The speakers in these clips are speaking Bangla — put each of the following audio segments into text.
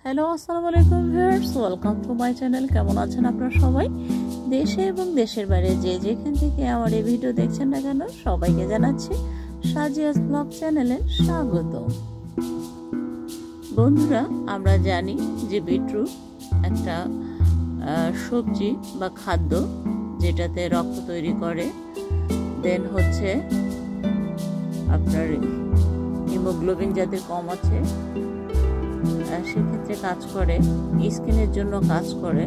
হ্যালো, আসসালামু আলাইকুম viewers, welcome to my channel. কেমন আছেন আপনারা সবাই? দেশে এবং দেশের বাইরে যে যেখান থেকে আমার এই ভিডিও দেখছেন না কেন, সবাইকে জানাচ্ছি সাজিয়াস ব্লগ চ্যানেলে স্বাগত। বন্ধুরা, আমরা জানি যে বিটরুট একটা সবজি বা খাদ্য যেটাতে রক্ত তৈরি করে, দেন হচ্ছে আপনার হিমোগ্লোবিন যাদের কম আছে সেক্ষেত্রে কাজ করে, স্কিনের জন্য কাজ করে,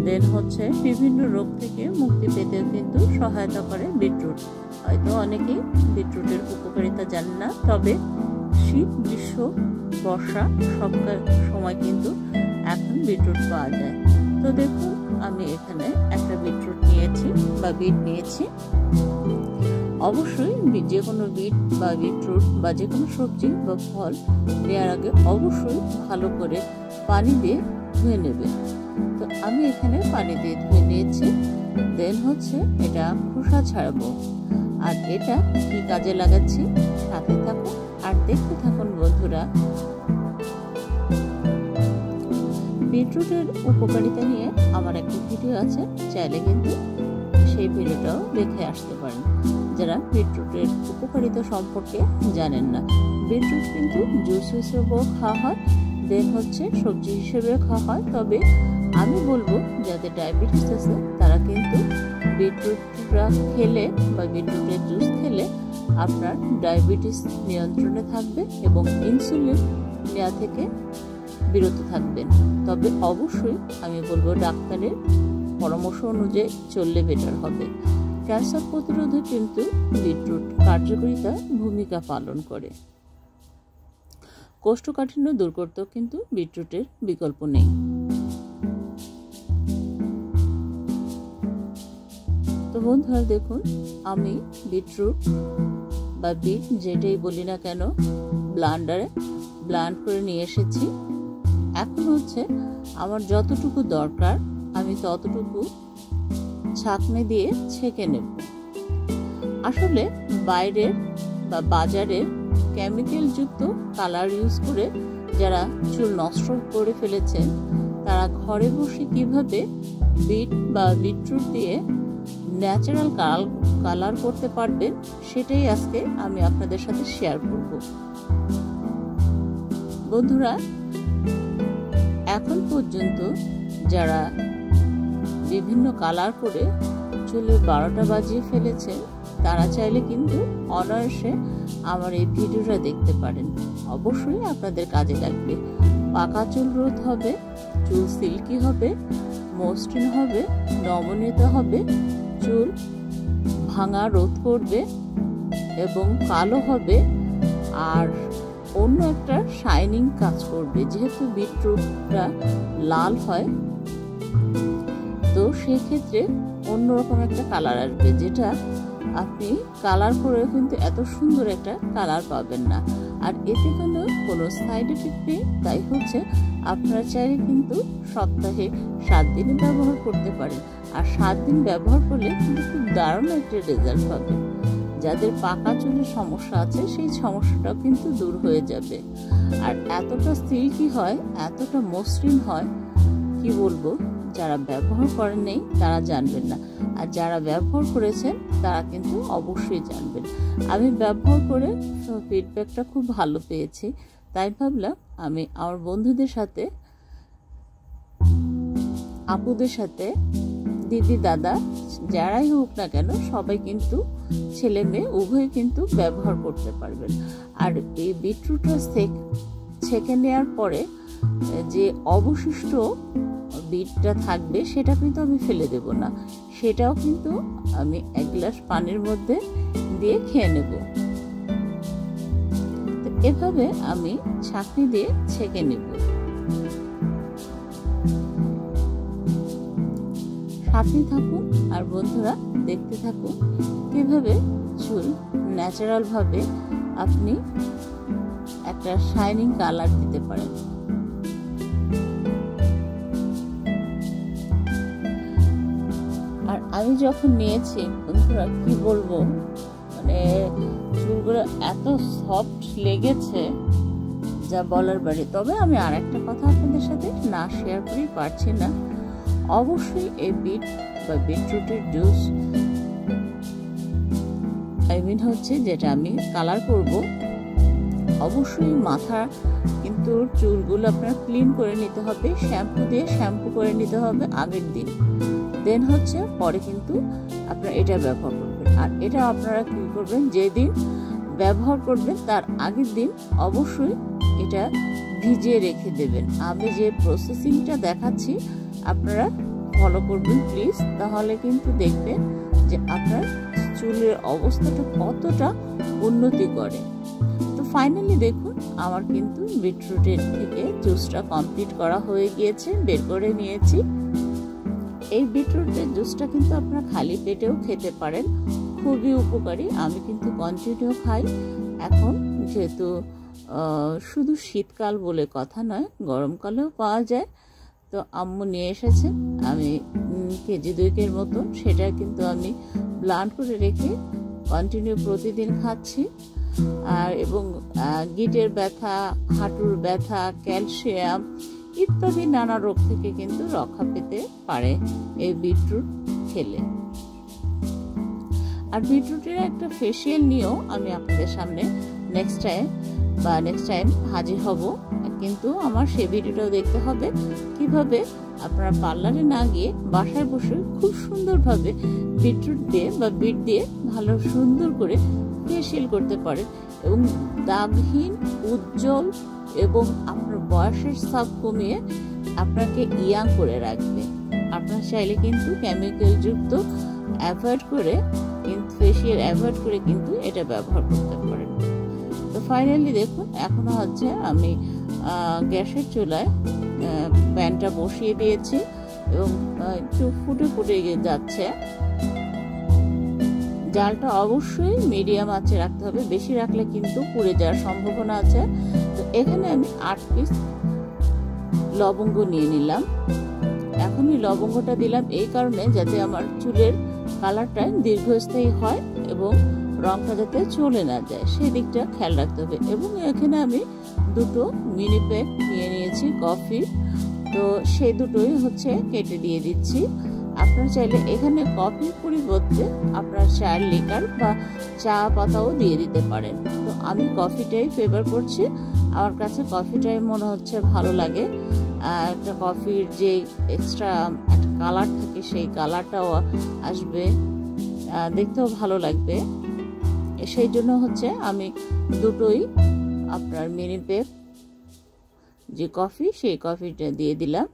দেন হচ্ছে বিভিন্ন রোগ থেকে মুক্তি পেতেও কিন্তু সহায়তা করে বিটরুট। হয়তো অনেকেই বিটরুটের উপকারিতা জানেন না, তবে শীত, গ্রীষ্ম, বর্ষা সব সময় কিন্তু এখন বিটরুট পাওয়া যায়। তো দেখুন, আমি এখানে একটা বিটরুট নিয়েছি বা বিট নিয়েছি। অবশ্যই যে কোনো বিট বা বিটরুট বা যে কোনো সবজি বা ফল নেওয়ার আগে অবশ্যই ভালো করে পানি দিয়ে ধুয়ে নেবে। তো আমি এখানে পানি দিয়ে ধুয়ে নিয়েছি। দেন হচ্ছে এটা খোসা ছাড়াবো। আর এটা কি কাজে লাগাচ্ছি সাথে থাকুন আর দেখতে থাকুন বন্ধুরা। বিটরুটের উপকারিতা নিয়ে আমার একটা ভিডিও আছে, চাইলে কিন্তু সেই ভিডিওটাও দেখে আসতে পারেন যারা বিটরুটের উপকারিতা সম্পর্কে জানেন না। বিটরুট কিন্তু জুস হিসেবেও খাওয়া হয়, দেন হচ্ছে সবজি হিসেবেও খাওয়া হয়। তবে আমি বলবো যাদের ডায়াবেটিস আছে তারা কিন্তু বিটরুটটা খেলে বা বিটরুটের জুস খেলে আপনার ডায়াবেটিস নিয়ন্ত্রণে থাকবে এবং ইনসুলিন নেওয়া থেকে বিরত থাকবেন। তবে অবশ্যই আমি বলবো ডাক্তারের পরামর্শ অনুযায়ী চললে বেটার হবে। ক্যান্সার প্রতিরোধে কিন্তু বিটরুট কার্যকারিতা ভূমিকা পালন করে। কোষ্ঠকাঠিন্য দূর করতেও কিন্তু বিটরুটের বিকল্প নেই। তো বন্ধুরা দেখুন, আমি বিটরুট বা বিট যেটাই বলি না কেন ব্লান্ডারে ব্লান্ড করে নিয়ে এসেছি। এখন হচ্ছে আমার যতটুকু দরকার আমি ততটুকু ছাঁকনি দিয়ে ছেঁকে নেব। আসলে বাইরের বা বাজারের কেমিক্যাল যুক্ত কালার ইউজ করে যারা চুল নষ্ট করে ফেলেছেন, তারা ঘরে বসে কিভাবে বিট বা বিটরুট দিয়ে ন্যাচারাল কালার করতে পারবেন সেটাই আজকে আমি আপনাদের সাথে শেয়ার করব। বন্ধুরা, এখন পর্যন্ত যারা বিভিন্ন কালার করে চুলের 12টা বাজিয়ে ফেলেছে, তারা চাইলে কিন্তু অনায়াসে আমার এই ভিডিওটা দেখতে পারেন। অবশ্যই আপনাদের কাজে লাগবে। পাকা চুল রোধ হবে, চুল সিল্কি হবে, মসৃণ হবে, নমনীয়তা হবে, চুল ভাঙা রোধ করবে এবং কালো হবে, আর অন্য একটা শাইনিং কাজ করবে। যেহেতু বিটরুটটা লাল হয়, তো সেক্ষেত্রে অন্যরকম একটা কালার আসবে, যেটা আপনি কালার করেও কিন্তু এত সুন্দর একটা কালার পাবেন না। আর এতে কোনো সাইড এফেক্ট নেই। তাই হচ্ছে আপনারা চাইলে কিন্তু সপ্তাহে 7 দিন ব্যবহার করতে পারেন। আর 7 দিন ব্যবহার করলে কিন্তু খুব দারুণ একটা রেজাল্ট পাবে। যাদের পাকা চুলের সমস্যা আছে সেই সমস্যাটাও কিন্তু দূর হয়ে যাবে। আর এতটা সিল্কি হয়, এতটা মসৃণ হয়, কি বলবো, যারা ব্যবহার করেন নেই তারা জানবেন না, আর যারা ব্যবহার করেছেন তারা কিন্তু অবশ্যই জানবেন। আমি ব্যবহার করে ফিডব্যাকটা খুব ভালো পেয়েছি, তাই ভাবলাম আমি আমার বন্ধুদের সাথে, আপুদের সাথে, দিদি দাদা যারাই হোক না কেন সবাই কিন্তু, ছেলে মেয়ে উভয় কিন্তু ব্যবহার করতে পারবেন। আর এই বিটরুটটা ছেঁকে নেওয়ার পরে যে অবশিষ্ট বিটটা থাকবে সেটা কিন্তু আমি ফেলে দেব না, সেটাও কিন্তু আমি 1 গ্লাস পানির মধ্যে দিয়ে খেয়ে নেব। তো এভাবে আমি ছাঁকনি দিয়ে ছেঁকে নেব। সাথে থাকুন আর বন্ধুরা দেখতে থাকুন কিভাবে চুল ন্যাচারাল ভাবে আপনি একটা শাইনিং কালার দিতে পারেন। আর আমি যখন নিয়েছি বন্ধুরা, কি বলবো, মানে চুলগুলো এত সফট লেগেছে যা বলার বাইরে। তবে আমি আর একটা কথা আপনাদের সাথে না শেয়ার করেই পারছি না, অবশ্যই এই বিট বা বিটরুটের জুস হচ্ছে যেটা আমি কালার করব, অবশ্যই মাথা কিন্তু চুলগুলো আপনার ক্লিন করে নিতে হবে, শ্যাম্পু দিয়ে শ্যাম্পু করে নিতে হবে আগের দিন, দেন হচ্ছে পরে কিন্তু আপনারা এটা ব্যবহার করবেন। আর এটা আপনারা কি করবেন, যেদিন ব্যবহার করবেন তার আগের দিন অবশ্যই এটা ভিজিয়ে রেখে দেবেন। আমি যে প্রসেসিংটা দেখাচ্ছি আপনারা ফলো করবেন প্লিজ, তাহলে কিন্তু দেখবেন যে আপনার চুলের অবস্থাটা কতটা উন্নতি করে। তো ফাইনালি দেখুন আমার কিন্তু বিটরুটের থেকে জুসটা কমপ্লিট করা হয়ে গিয়েছে, বের করে নিয়েছি। এই বিটরুটের জুসটা কিন্তু আপনারা খালি পেটেও খেতে পারেন, খুবই উপকারী। আমি কিন্তু কন্টিনিউ খাই এখন, যেহেতু শুধু শীতকাল বলে কথা নয়, গরমকালেও পাওয়া যায়। তো আম্মু নিয়ে এসেছেন, আমি কেজি 2 মতো, সেটা কিন্তু আমি ব্লান্ড করে রেখে কন্টিনিউ প্রতিদিন খাচ্ছি। আর এবং গিটের ব্যথা, হাঁটুর ব্যথা, ক্যালসিয়াম ইত্যাদি নানা রোগ থেকে কিন্তু রক্ষা পেতে পারে এই বিটরুট খেলে। আর বিটরুটের একটা ফেসিয়াল নিয়েও আমি আপনাদের সামনে নেক্সট টাইম হাজির হব, কিন্তু আমার সেই ভিডিওটাও দেখতে হবে কিভাবে আপনারা পার্লারে না গিয়ে বাসায় বসে খুব সুন্দরভাবে বিটরুট দিয়ে বা বিট দিয়ে ভালো সুন্দর করে ফেসিয়াল করতে পারেন এবং দাগহীন, উজ্জ্বল এবং আপনার বয়সের ছাপ কমিয়ে আপনাকে ইয়াং করে রাখবে। আপনারা চাইলে কিন্তু কেমিক্যাল যুক্ত অ্যাভয়েড করে, কিন্তু ফেসিয়াল অ্যাভয়েড করে কিন্তু এটা ব্যবহার করতে পারেন। তো ফাইনালি দেখুন এখন হচ্ছে আমি গ্যাসের চুলায় প্যানটা বসিয়ে দিয়েছি এবং একটু ফুটে যাচ্ছে। জালটা অবশ্যই মিডিয়াম আঁচে রাখতে হবে, বেশি রাখলে কিন্তু পুড়ে যাওয়ার সম্ভাবনা আছে। তো এখানে আমি 8 পিস লবঙ্গ নিয়ে নিলাম। এখন এই লবঙ্গটা দিলাম এই কারণে যাতে আমার চুলের কালারটা দীর্ঘস্থায়ী হয় এবং রংটা যাতে চলে না যায়, সেই দিকটা খেয়াল রাখতে হবে। এবং এখানে আমি 2 মিনি প্যাক নিয়ে নিয়েছি কফি, তো সেই দুটোই হচ্ছে কেটে দিয়ে দিচ্ছি। আপনারা চাইলে এখানে কফির পরিবর্তে আপনার চায়ের লিকার বা চা পাতাও দিয়ে দিতে পারেন। তো আমি কফিটাই ফেভার করছি, আমার কাছে কফিটাই মনে হচ্ছে ভালো লাগে। একটা কফির যে এক্সট্রা একটা কালার থাকে সেই কালারটাও আসবে, দেখতেও ভালো লাগবে। সেই জন্য হচ্ছে আমি দুটোই আপনার মিনি পেপ যে কফি, সেই কফিটা দিয়ে দিলাম।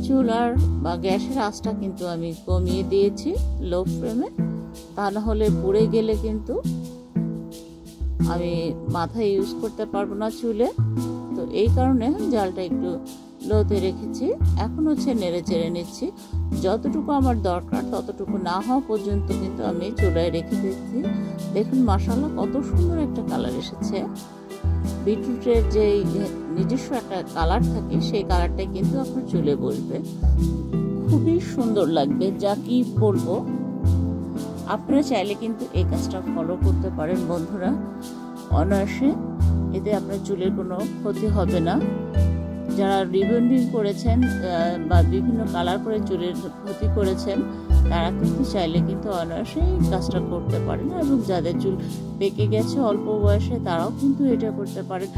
চুলার বা গ্যাসের আঁচটা কিন্তু আমি কমিয়ে দিয়েছি লো ফ্লেমে, তা না হলে পুড়ে গেলে কিন্তু আমি মাথায় ইউজ করতে পারবো না চুলে। তো এই কারণে জালটা একটু লোতে রেখেছি। এখন হচ্ছে নেড়ে চেড়ে নিচ্ছি, যতটুকু আমার দরকার ততটুকু না হওয়া পর্যন্ত কিন্তু আমি চুলায় রেখে দিচ্ছি। দেখুন মাশাআল্লাহ কত সুন্দর একটা কালার এসেছে। বিটরুটের যে নিজস্ব একটা কালার থাকে সেই কালারটাই কিন্তু আপনার চুলে বসবে, খুবই সুন্দর লাগবে, যা কি বলবো। আপনারা চাইলে কিন্তু এই কাজটা ফলো করতে পারেন বন্ধুরা অনায়াসে, এতে আপনার চুলের কোনো ক্ষতি হবে না। যারা রিবন্ডিং করেছেন বা বিভিন্ন কালার করে চুলের ক্ষতি করেছেন তারা কিন্তু চাইলে কিন্তু অনায়াসে এই কাজটা করতে পারেন। এবং যাদের চুল পেকে গেছে অল্প বয়সে তারাও কিন্তু এটা করতে পারেন।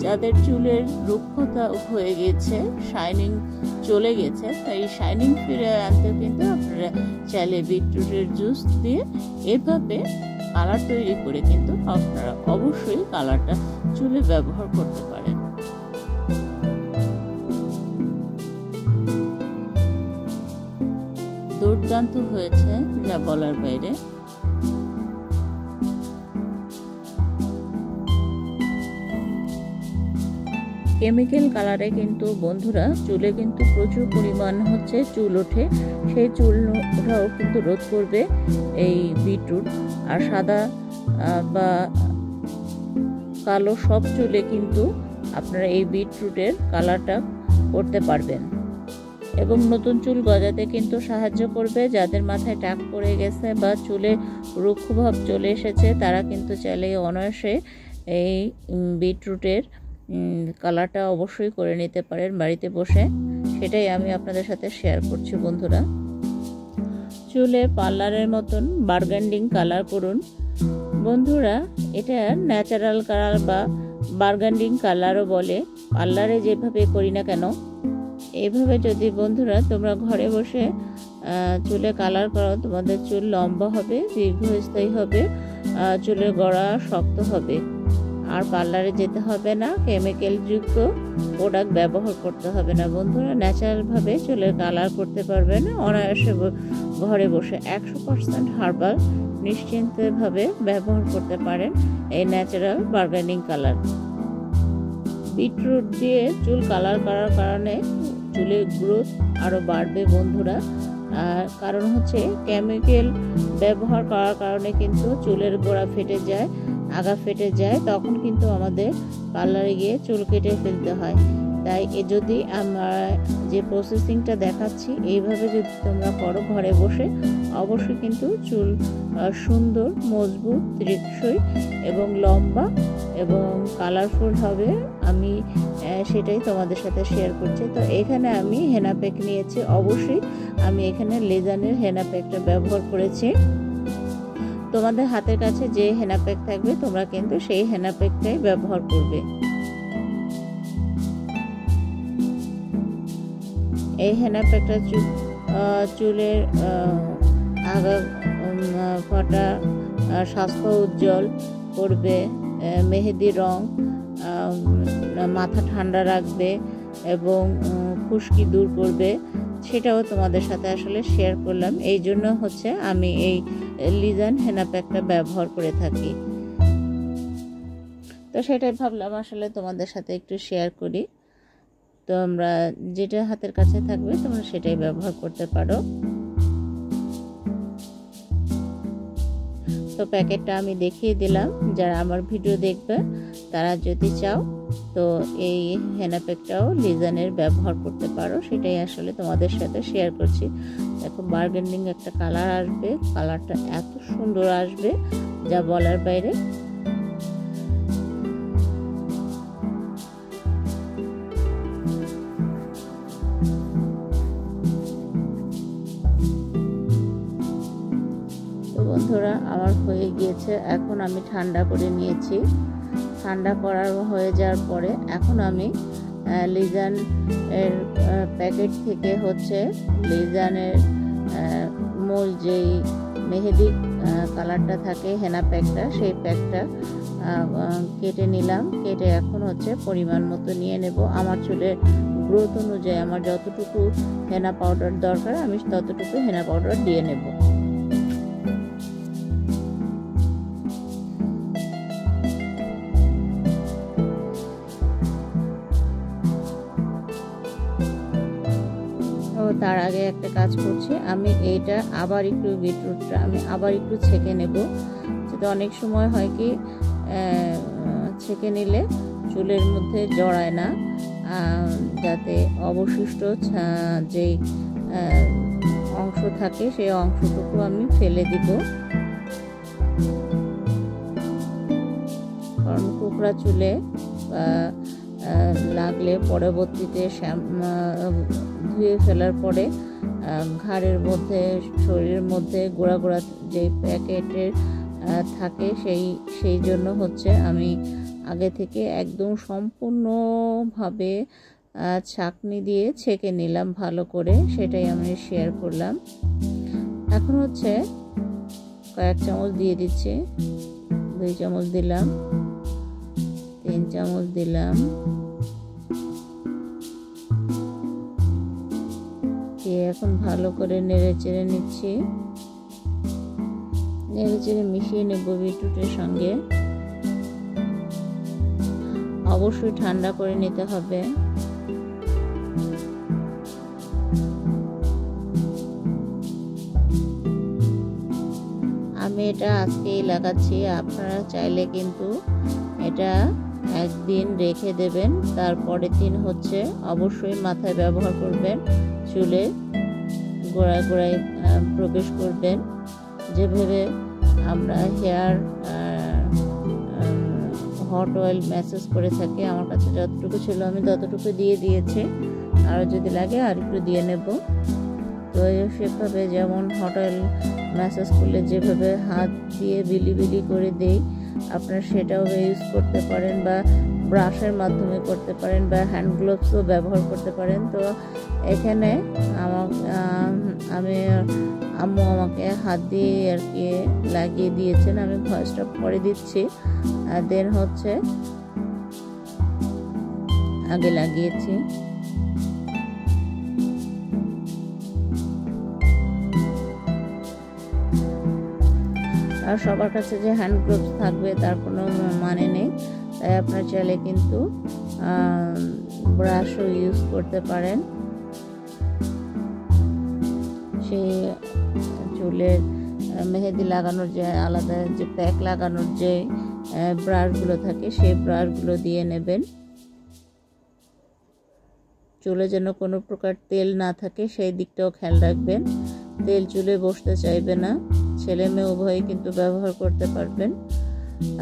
যাদের চুলের রুক্ষতা হয়ে গেছে, শাইনিং চলে গেছে, তাই এই শাইনিং ফিরে আনতে কিন্তু আপনারা চাইলে বিটরুটের জুস দিয়ে এভাবে কালার তৈরি করে কিন্তু আপনারা অবশ্যই কালারটা চুলে ব্যবহার করতে পারেন। দুর্দান্ত হয়েছে, যা বলার বাইরে। কেমিক্যাল কালারে কিন্তু বন্ধুরা চুলে কিন্তু প্রচুর পরিমাণ হচ্ছে চুল ওঠে, সেই চুল ওঠাও কিন্তু রোধ করবে এই বিটরুট। আর সাদা বা কালো সব চুলে কিন্তু আপনারা এই বিটরুটের কালারটা করতে পারবেন। এবং নতুন চুল গজাতে কিন্তু সাহায্য করবে। যাদের মাথায় টাক পড়ে গেছে বা চুলে রুক্ষভাব চলে এসেছে তারা কিন্তু চাইলে অনায়াসে এই বিটরুটের কালারটা অবশ্যই করে নিতে পারেন বাড়িতে বসে। সেটাই আমি আপনাদের সাথে শেয়ার করছি বন্ধুরা। চুলে পার্লারের মতন বার্গান্ডিং কালার করুন বন্ধুরা। এটা ন্যাচারাল কালার বা বার্গান্ডিং কালারও বলে। পার্লারে যেভাবে করি না কেন, এইভাবে যদি বন্ধুরা তোমরা ঘরে বসে চুলে কালার করো, তোমাদের চুল লম্বা হবে, দীর্ঘস্থায়ী হবে, চুলের গোড়া শক্ত হবে। আর পার্লারে যেতে হবে না, কেমিক্যালযুক্ত প্রোডাক্ট ব্যবহার করতে হবে না বন্ধুরা। ন্যাচারালভাবে চুলের কালার করতে পারবেন অনায়াসে ঘরে বসে। 100% হার্বাল, নিশ্চিন্তভাবে ব্যবহার করতে পারেন এই ন্যাচারাল বার্গানিং কালার। বিটরুট দিয়ে চুল কালার করার কারণে চুলের গ্রোথ আরও বাড়বে বন্ধুরা। কারণ হচ্ছে কেমিক্যাল ব্যবহার করার কারণে কিন্তু চুলের গোড়া ফেটে যায়, আগা ফেটে যায়, তখন কিন্তু আমাদের পার্লারে গিয়ে চুল কেটে ফেলতে হয়। তাই যদি আমরা যে প্রসেসিংটা দেখাচ্ছি এইভাবে যদি তোমরা করো ঘরে বসে, অবশ্যই কিন্তু চুল সুন্দর, মজবুত, টেকসই এবং লম্বা এবং কালারফুল হবে। আমি সেটাই তোমাদের সাথে শেয়ার করছি। তো এখানে আমি হেনা প্যাক নিয়েছি। অবশ্যই আমি এখানে লেজানের হেনা প্যাকটা ব্যবহার করেছি। তোমাদের হাতের কাছে যে হেনা প্যাক থাকবে তোমরা কিন্তু সেই হেনা প্যাকটাই ব্যবহার করবে। এই হেনা প্যাকটা চুলের আগা ফাটা, স্বাস্থ্য উজ্জ্বল করবে, মেহেদি রং, মাথা ঠান্ডা রাখবে এবং খুশকি দূর করবে। সেটাও তোমাদের সাথে আসলে শেয়ার করলাম। এই জন্য হচ্ছে আমি এই লিজান হেনা প্যাকটা ব্যবহার করে থাকি। তো সেটাই ভাবলাম আসলে তোমাদের সাথে একটু শেয়ার করি। তোমরা যেটা হাতের কাছে থাকবে তোমরা সেটাই ব্যবহার করতে পারো। তো প্যাকেটটা আমি দেখিয়ে দিলাম। যারা আমার ভিডিও দেখবে তারা যদি চাও তো এই হেনা প্যাকটাও লিজানের ব্যবহার করতে পারো। সেটাই আসলে তোমাদের সাথে শেয়ার করছি। দেখো বার্গান্ডিং একটা কালার আসবে, কালারটা এত সুন্দর আসবে যা বলার বাইরে। বন্ধুরা আমার হয়ে গিয়েছে। এখন আমি ঠান্ডা করে নিয়েছি। ঠান্ডা করার হয়ে যাওয়ার পরে এখন আমি লিজান এর প্যাকেট থেকে হচ্ছে লিজানের মূল যেই মেহেদি কালারটা থাকে হেনা প্যাকটা, সেই প্যাকটা কেটে নিলাম। কেটে এখন হচ্ছে পরিমাণ মতো নিয়ে নেব। আমার চুলের গ্রোথ অনুযায়ী আমার যতটুকু হেনা পাউডার দরকার আমি ততটুকু হেনা পাউডার দিয়ে নেব। তার আগে একটা কাজ করছি, আমি এইটা আবার একটু বিটরুটটা আমি আবার একটু ছেঁকে নেব। যেটা অনেক সময় হয় কি ছেঁকে নিলে চুলের মধ্যে জড়ায় না, যাতে অবশিষ্ট যেই অংশ থাকে সেই অংশটুকু আমি ফেলে দিব। কারণ কোকড়া চুলে লাগলে পরবর্তীতে ধুয়ে ফেলার পরে ঘাড়ের মধ্যে, শরীরের মধ্যে গোড়া গোড়া যে প্যাকেটের থাকে সেই জন্য হচ্ছে আমি আগে থেকে একদম সম্পূর্ণভাবে ছাঁকনি দিয়ে ছেঁকে নিলাম ভালো করে। সেটাই আমি শেয়ার করলাম। এখন হচ্ছে কয়েক চামচ দিয়ে দিচ্ছি। 2 চামচ দিলাম, 3 চামচ দিলাম, এখন ভালো করে নেড়ে চেড়ে নিচ্ছি। নেড়ে চেড়ে মিশিয়ে নেব বিটরুটের সঙ্গে। অবশ্যই ঠান্ডা করে নিতে হবে। আমি এটা আজকেই লাগাচ্ছি। আপনারা চাইলে কিন্তু এটা একদিন রেখে দেবেন, তারপরের দিন হচ্ছে অবশ্যই মাথায় ব্যবহার করবেন। চুলে গোড়ায় গোড়ায় প্রবেশ করবেন। যেভাবে আমরা হেয়ার হট অয়েল ম্যাসাজ করে থাকি, আমার কাছে যতটুকু ছিল আমি ততটুকু দিয়ে দিয়েছি, আরও যদি লাগে আর একটু দিয়ে নেব। তো সেভাবে যেমন হট অয়েল ম্যাসাজ করলে যেভাবে হাত দিয়ে বিলি বিলি করে দেই, আপনারা সেটাও ইউজ করতে পারেন, বা ব্রাশের মাধ্যমে করতে পারেন, বা হ্যান্ড গ্লোভসও ব্যবহার করতে পারেন। তো এখানে আম্মু আমাকে হাত দিয়ে আর কি লাগিয়ে দিয়েছেন, আমি ভয়েসটা পরে দিচ্ছি। দেন হচ্ছে আগে লাগিয়েছি। আর সবার কাছে যে হ্যান্ড গ্লোভস থাকবে তার কোনো মানে নেই, তাই আপনার চাইলে কিন্তু ব্রাশও ইউজ করতে পারেন। সেই চুলের মেহেদি লাগানোর যে আলাদা যে প্যাক লাগানোর যে ব্রাশগুলো থাকে, সেই ব্রাশগুলো দিয়ে নেবেন। চুলে যেন কোনো প্রকার তেল না থাকে সেই দিকটাও খেয়াল রাখবেন। তেল চুলে বসতে চাইবে না। ছেলে মেয়ে উভয়ই কিন্তু ব্যবহার করতে পারবেন।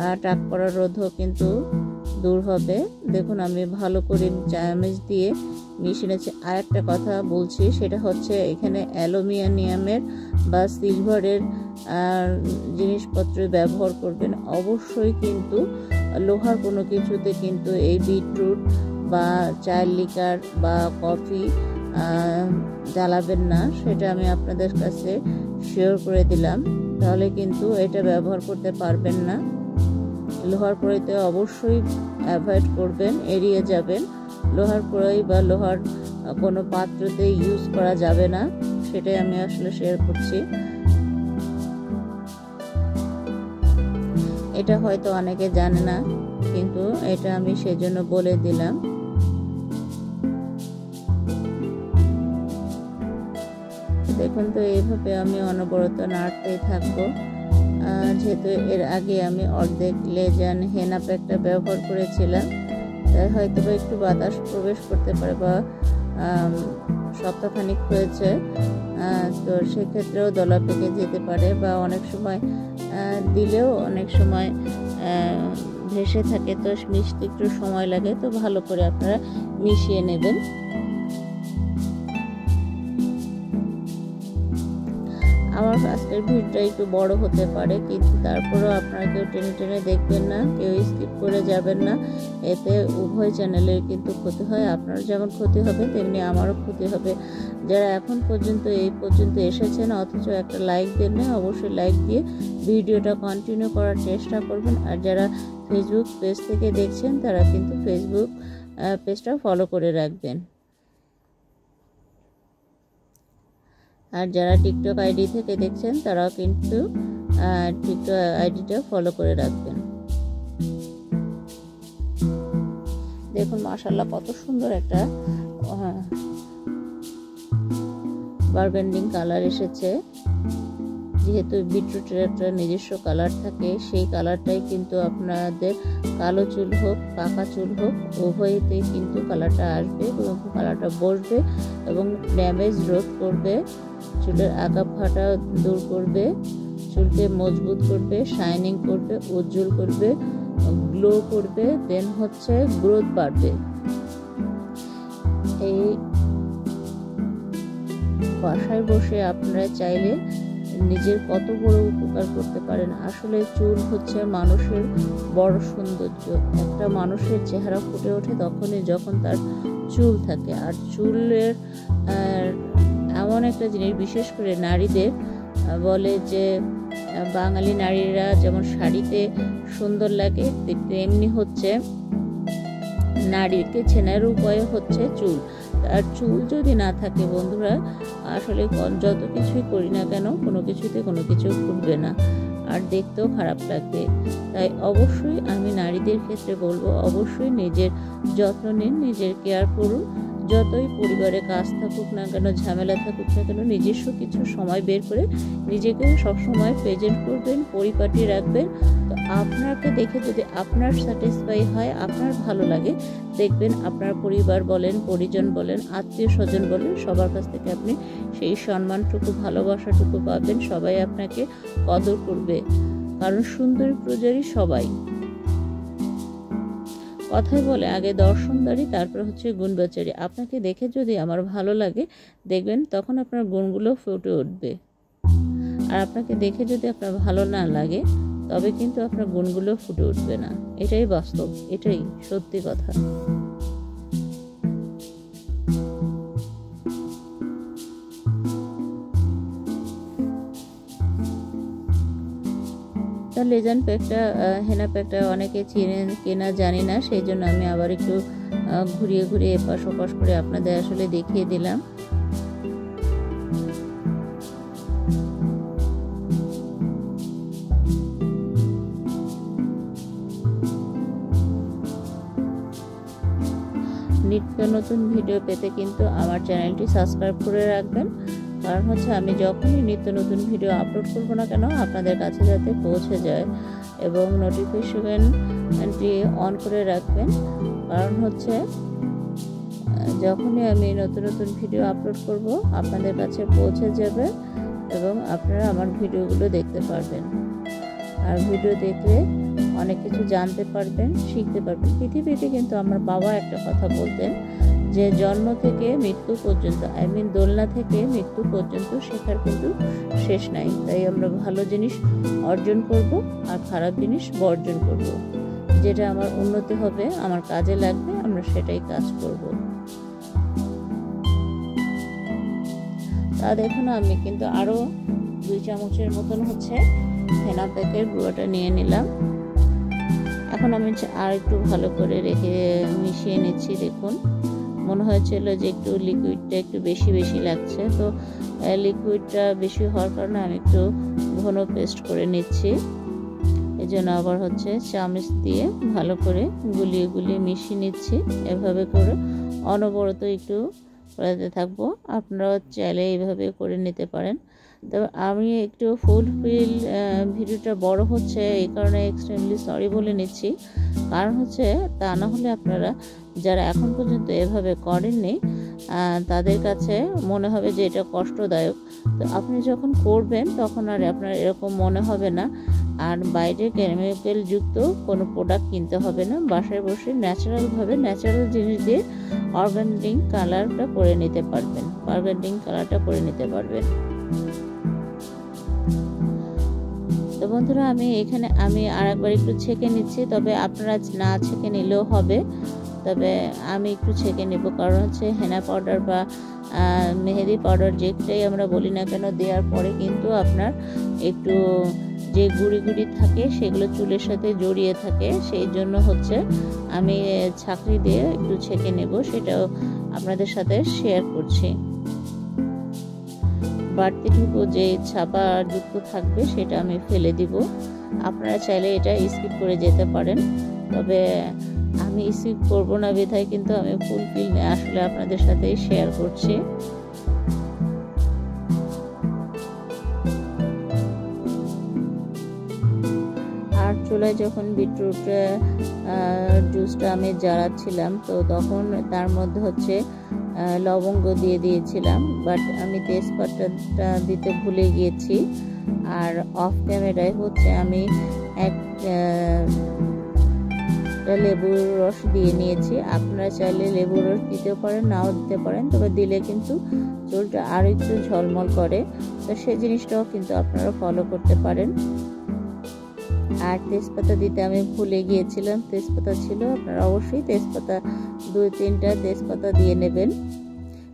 আর টাক পড়া রোধও কিন্তু দূর হবে। দেখুন আমি ভালো করে চামচ দিয়ে মিশিয়ে নিয়েছি। আর একটা কথা বলছি, সেটা হচ্ছে এখানে অ্যালুমিনিয়ামের বা সিলভারের জিনিসপত্র ব্যবহার করবেন। অবশ্যই কিন্তু লোহার কোনো কিছুতে কিন্তু এই বিটরুট বা চায়ের লিকার বা কফি জ্বালাবেন না, সেটা আমি আপনাদের কাছে শেয়ার করে দিলাম। তাহলে কিন্তু এটা ব্যবহার করতে পারবেন না। লোহার কড়াইতে অবশ্যই অ্যাভয়েড করবেন, এড়িয়ে যাবেন। লোহার কড়াই বা লোহার কোনো পাত্রতে ইউজ করা যাবে না, সেটাই আমি আসলে শেয়ার করছি। এটা হয়তো অনেকে জানে না, কিন্তু এটা আমি সেজন্য বলে দিলাম। দেখুন তো এইভাবে আমি অনবরত নাড়তেই থাকবো। যেহেতু এর আগে আমি অর্ধেক লেজান হেনা প্যাকটা ব্যবহার করেছিলাম, তাই হয়তো বা একটু বাতাস প্রবেশ করতে পারে বা সপ্তাহখানিক হয়েছে, তো সেক্ষেত্রেও দলা পেকে যেতে পারে, বা অনেক সময় দিলেও অনেক সময় ভেসে থাকে, তো মিশতে একটু সময় লাগে। তো ভালো করে আপনারা মিশিয়ে নেবেন। আমার আজকের ভিডিওটা একটু বড় হতে পারে, কিন্তু তারপরেও আপনারা কেউ টেনে টেনে দেখবেন না, কেউ স্কিপ করে যাবেন না। এতে উভয় চ্যানেলের কিন্তু ক্ষতি হয়। আপনার যেমন ক্ষতি হবে তেমনি আমারও ক্ষতি হবে। যারা এখন পর্যন্ত এই পর্যন্ত এসেছেন অথচ একটা লাইক দেন না, অবশ্যই লাইক দিয়ে ভিডিওটা কন্টিনিউ করার চেষ্টা করবেন। আর যারা ফেসবুক পেজ থেকে দেখছেন তারা কিন্তু ফেসবুক পেজটা ফলো করে রাখবেন। আর যারা টিকটক আইডি থেকে দেখছেন তারাও কিন্তু টিকটক আইডিটা ফলো করে রাখবেন। দেখুন মাশাআল্লাহ কত সুন্দর একটা বারবেন্ডিং কালার এসেছে। যেহেতু বিটরুটের একটা নিজস্ব কালার থাকে, সেই কালারটাই কিন্তু আপনাদের কালো চুল হোক পাকা চুল হোক উভয়তেই কিন্তু কালারটা আসবে এবং কালারটা বসবে এবং ড্যামেজ রোধ করবে, চুলের আগা ফাটা দূর করবে, চুলকে মজবুত করবে, শাইনিং করবে, উজ্জ্বল করবে, গ্লো করবে, দেন হচ্ছে গ্রোথ বাড়বে। এই বাসায় বসে আপনারা চাইলে নিজের কত বড় উপকার করতে পারেন। আসলে চুল হচ্ছে মানুষের বড় সৌন্দর্য। একটা মানুষের চেহারা ফুটে ওঠে তখনই যখন তার চুল থাকে। আর চুলের এমন একটা জিনিস, বিশেষ করে নারীদের বলে যে বাঙালি নারীরা যেমন শাড়িতে সুন্দর লাগে, তেমনি হচ্ছে নারীকে চেনার উপায় হচ্ছে চুল। আর চুল যদি না থাকে বন্ধুরা, আসলে যত কিছুই করি না কেন কোনো কিছুতে কোনো কিছু ফুটবে না আর দেখতেও খারাপ লাগবে। তাই অবশ্যই আমি নারীদের ক্ষেত্রে বলবো, অবশ্যই নিজের যত্ন নিন, নিজের কেয়ার করুন। যতই পরিবারে কাজ থাকুক না কেন, ঝামেলা থাকুক না কেন, নিজস্ব কিছু সময় বের করে নিজেকে সবসময় প্রেজেন্ট করবেন, পরিপাটি রাখবেন। তো আপনাকে দেখে যদি আপনার স্যাটিসফাই হয়, আপনার ভালো লাগে, দেখবেন আপনার পরিবার বলেন, পরিজন বলেন, আত্মীয় স্বজন বলেন, সবার কাছ থেকে আপনি সেই সম্মানটুকু, ভালোবাসাটুকু পাবেন। সবাই আপনাকে কদর করবে, কারণ সুন্দরী প্রজারই সবাই। কথায় বলে আগে দর্শনদারি, তারপর হচ্ছে গুণবাচারী। আপনাকে দেখে যদি আমার ভালো লাগে, দেখবেন তখন আপনার গুণগুলো ফুটে উঠবে। আর আপনাকে দেখে যদি আপনার ভালো না লাগে, তবে কিন্তু আপনার গুণগুলো ফুটে উঠবে না। এটাই বাস্তব, এটাই সত্যি কথা। লেজান প্যাকটা, হেনা প্যাকটা অনেকে কেনা জানি না, সেই জন্য আমি আবার একটু ঘুরিয়ে ঘুরিয়ে এপাশ ওপাশ করে আপনাদের আসলে দেখিয়ে দিলাম। নিত্য নতুন ভিডিও পেতে কিন্তু আমার চ্যানেলটি সাবস্ক্রাইব করে রাখবেন, কারণ হচ্ছে আমি যখনই নিত্য নতুন ভিডিও আপলোড করবো না কেন, আপনাদের কাছে যাতে পৌঁছে যায়। এবং নোটিফিকেশনটি অন করে রাখবেন, কারণ হচ্ছে যখনই আমি নতুন নতুন ভিডিও আপলোড করব, আপনাদের কাছে পৌঁছে যাবে এবং আপনারা আমার ভিডিওগুলো দেখতে পারবেন। আর ভিডিও দেখলে অনেক কিছু জানতে পারবেন, শিখতে পারবেন। পৃথিবীতে কিন্তু আমার বাবা একটা কথা বলতেন যে জন্ম থেকে মৃত্যু পর্যন্ত, দোলনা থেকে মৃত্যু পর্যন্ত শেখার কিন্তু শেষ নাই। তাই আমরা ভালো জিনিস অর্জন করব আর খারাপ জিনিস বর্জন করব। যেটা আমার উন্নতি হবে, আমার কাজে লাগবে, আমরা সেটাই কাজ করব। তা দেখুন, আমি কিন্তু আরও 2 চামচের মতন হচ্ছে হেনা প্যাকের গুঁড়োটা নিয়ে নিলাম। এখন আমি আর একটু ভালো করে রেখে মিশিয়ে নিচ্ছি। দেখুন, মনে হয়েছিল যে একটু লিকুইডটা একটু বেশি বেশি লাগছে, তো লিকুইডটা বেশি হওয়ার কারণে আমি একটু ঘন পেস্ট করে নিচ্ছি। এই জন্য আবার হচ্ছে চামচ দিয়ে ভালো করে গুলিয়ে গুলিয়ে মিশিয়ে নিচ্ছি। এভাবে করে অনবরত একটু করাতে থাকবো। আপনারাও চাইলে এইভাবে করে নিতে পারেন। তবে আমি একটু ফুলফিল ভিডিওটা বড় হচ্ছে, এই কারণে এক্সট্রিমলি সরি বলে নিচ্ছি। কারণ হচ্ছে তা না হলে আপনারা যারা এখন পর্যন্ত এভাবে করেননি, তাদের কাছে মনে হবে যে এটা কষ্টদায়ক। তো আপনি যখন করবেন তখন আর আপনার এরকম মনে হবে না। আর বাইরে কেমিক্যাল যুক্ত কোনো প্রোডাক্ট কিনতে হবে না। বাসায় বসে ন্যাচারালভাবে, ন্যাচারাল জিনিস দিয়ে অর্গানিক কালারটা করে নিতে পারবেন, তো বন্ধুরা, আমি এখানে আর একবার একটু ছেঁকে নিচ্ছি। তবে আপনারা না ছেঁকে নিলেও হবে, তবে আমি একটু ছেঁকে নেব। কারণ হচ্ছে হেনা পাউডার বা মেহেদি পাউডার যেটাই আমরা বলি না কেন, দেওয়ার পরে কিন্তু আপনার একটু যে গুঁড়ি গুঁড়ি থাকে সেগুলো চুলের সাথে জড়িয়ে থাকে। সেই জন্য হচ্ছে আমি ছাঁকনি দিয়ে একটু ছেঁকে নেব, সেটাও আপনাদের সাথে শেয়ার করছি। বাড়তিটুকু যে ছাপা যুক্ত থাকবে সেটা আমি ফেলে দিব। আপনারা চাইলে এটা স্কিপ করে যেতে পারেন, তবে আমি স্কিপ করবো না বিধায় কিন্তু আমি ফুলফিল আসলে আপনাদের সাথে শেয়ার করছি। আর চুলায় যখন বিটরুট জুসটা আমি জ্বালাচ্ছিলাম, তো তখন তার মধ্যে হচ্ছে লবঙ্গ দিয়ে দিয়েছিলাম, বাট আমি তেজপাতাটা দিতে ভুলে গিয়েছি। আর অফ ক্যামেরায় হচ্ছে আমি একটা লেবুর রস দিয়ে নিয়েছি। আপনারা চাইলে লেবুর রস দিতেও পারেন, নাও দিতে পারেন, তবে দিলে কিন্তু চুলটা আরও একটু ঝলমল করে। তো সেই জিনিসটাও কিন্তু আপনারা ফলো করতে পারেন। আর তেজপাতা দিতে আমি ভুলে গিয়েছিলাম, তেজপাতা ছিল, আপনারা অবশ্যই তেজপাতা 2-3টা তেজপাতা দিয়ে নেবেন।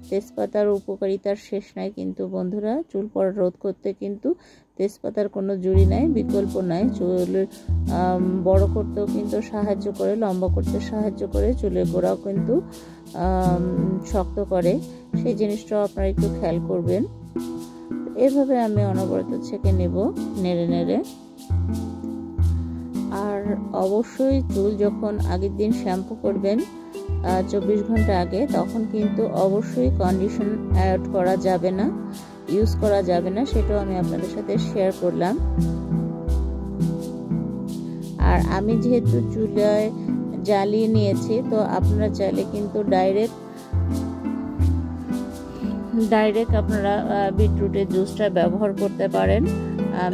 তেজপাতার উপকারিতার শেষ নাই কিন্তু বন্ধুরা। চুল পড়া রোধ করতে কিন্তু তেজপাতার কোনো জুড়ি নাই, বিকল্প নাই। চুল বড় করতেও কিন্তু সাহায্য করে, লম্বা করতে সাহায্য করে, চুলের গোড়াও কিন্তু শক্ত করে। সেই জিনিসটাও আপনারা একটু খেয়াল করবেন। এভাবে আমি অনবরত ছেঁকে নেব নেড়ে নেড়ে। আর অবশ্যই চুল যখন আগের দিন শ্যাম্পু করবেন 24 ঘন্টা আগে, তখন কিন্তু অবশ্যই কন্ডিশন অ্যাড করা যাবে না, ইউজ করা যাবে না, সেটাও আমি আপনাদের সাথে শেয়ার করলাম। আর আমি যেহেতু চুলায় জ্বালিয়ে নিয়েছি, তো আপনারা চাইলে কিন্তু ডাইরেক্ট আপনারা বিটরুটের জুসটা ব্যবহার করতে পারেন।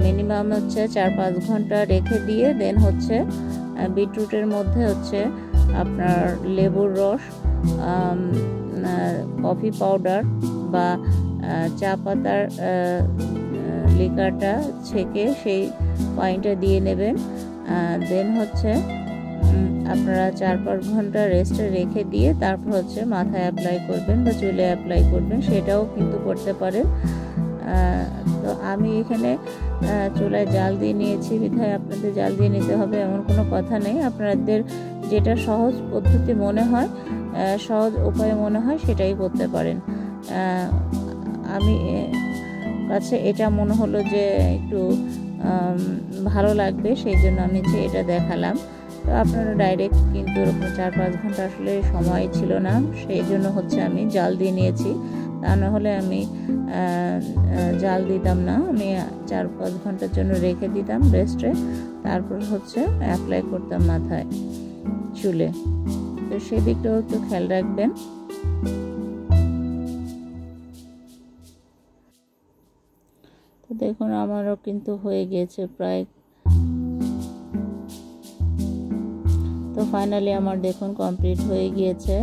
মিনিমাম হচ্ছে 4-5 ঘন্টা রেখে দিয়ে দেন হচ্ছে বিটরুটের মধ্যে হচ্ছে আপনার লেবুর রস, কফি পাউডার বা চা পাতার লিকারটা ছেঁকে সেই পানিটা দিয়ে নেবেন। দেন হচ্ছে আপনারা 4-5 ঘন্টা রেস্টে রেখে দিয়ে তারপর হচ্ছে মাথায় অ্যাপ্লাই করবেন বা চুলে অ্যাপ্লাই করবেন, সেটাও কিন্তু করতে পারেন। তো আমি এখানে চুলায় জাল দিয়ে নিয়েছি, বিধায় আপনাদের জাল দিয়ে নিতে হবে এমন কোনো কথা নেই। আপনাদের যেটা সহজ পদ্ধতি মনে হয়, সহজ উপায় মনে হয়, সেটাই করতে পারেন। আমি কাছে এটা মনে হলো যে একটু ভালো লাগবে, সেই জন্য আমি এটা দেখালাম। তো আপনারা ডাইরেক্ট কিন্তু এরকম 4-5 ঘন্টা আসলে সময় ছিল না, সেই জন্য হচ্ছে আমি জাল দিয়ে নিয়েছি। তা না হলে আমি জাল দিতাম না, আমি 4-5 ঘন্টার জন্য রেখে দিতাম রেস্টে, তারপর হচ্ছে অ্যাপ্লাই করতাম মাথায় চুলে। তো সেদিকটাও একটু খেয়াল রাখবেন। তো দেখুন আমারও কিন্তু হয়ে গিয়েছে প্রায়। তো ফাইনালি আমার দেখুন কমপ্লিট হয়ে গিয়েছে,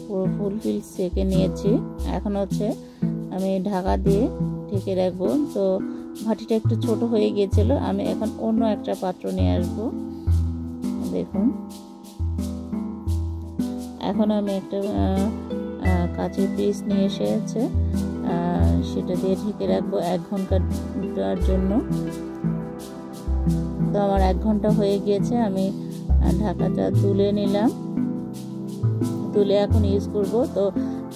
পুরো ফুলফিল সেকে নিয়েছি। এখন হচ্ছে আমি ঢাকা দিয়ে ঢেকে রাখবো। তো ভাটিটা একটু ছোট হয়ে গিয়েছিল, আমি এখন অন্য একটা পাত্র নিয়ে আসবো। দেখুন এখন আমি একটা কাঁচের পিস নিয়ে এসেছে, সেটা দিয়ে ঢেকে রাখবো 1 ঘন্টার জন্য। তো আমার 1 ঘন্টা হয়ে গিয়েছে, আমি ঢাকাটা তুলে নিলাম, তুলে এখন ইউজ করব। তো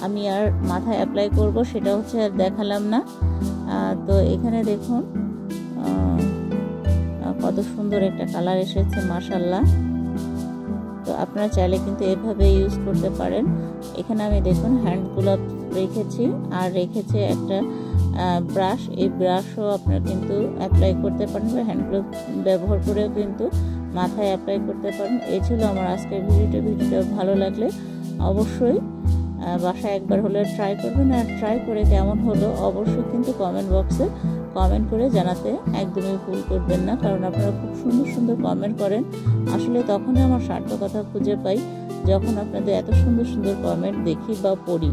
আমি আর মাথায় অ্যাপ্লাই করব সেটা হচ্ছে আর দেখালাম না। তো এখানে দেখুন কত সুন্দর একটা কালার এসেছে, মাশাআল্লাহ। তো আপনারা চাইলে কিন্তু এভাবে ইউজ করতে পারেন। এখানে আমি দেখুন হ্যান্ড গ্লাভস রেখেছি, আর রেখেছে একটা ব্রাশ। এই ব্রাশও আপনারা কিন্তু অ্যাপ্লাই করতে পারেন, বা হ্যান্ড গ্লাভস ব্যবহার করেও কিন্তু মাথায় অ্যাপ্লাই করতে পারেন। এই ছিল আমার আজকের ভিডিওটা ভালো লাগলে অবশ্যই বাসায় একবার হলে ট্রাই করবেন, আর ট্রাই করে কেমন হলো অবশ্যই কিন্তু কমেন্ট বক্সে কমেন্ট করে জানাতে একদমই ভুল করবেন না, কারণ আপনারা খুব সুন্দর সুন্দর কমেন্ট করেন। আসলে তখনই আমার সার্থকতা খুঁজে পাই, যখন আপনাদের এত সুন্দর সুন্দর কমেন্ট দেখি বা পড়ি।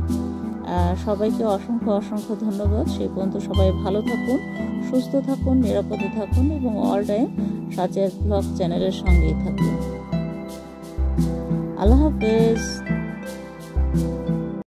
সবাইকে অসংখ্য ধন্যবাদ। সেই পর্যন্ত সবাই ভালো থাকুন, সুস্থ থাকুন, নিরাপদে থাকুন এবং অল টাইম সাজেদ ব্লগ চ্যানেলের সঙ্গেই থাকুন। আল্লাহ হাফেজ।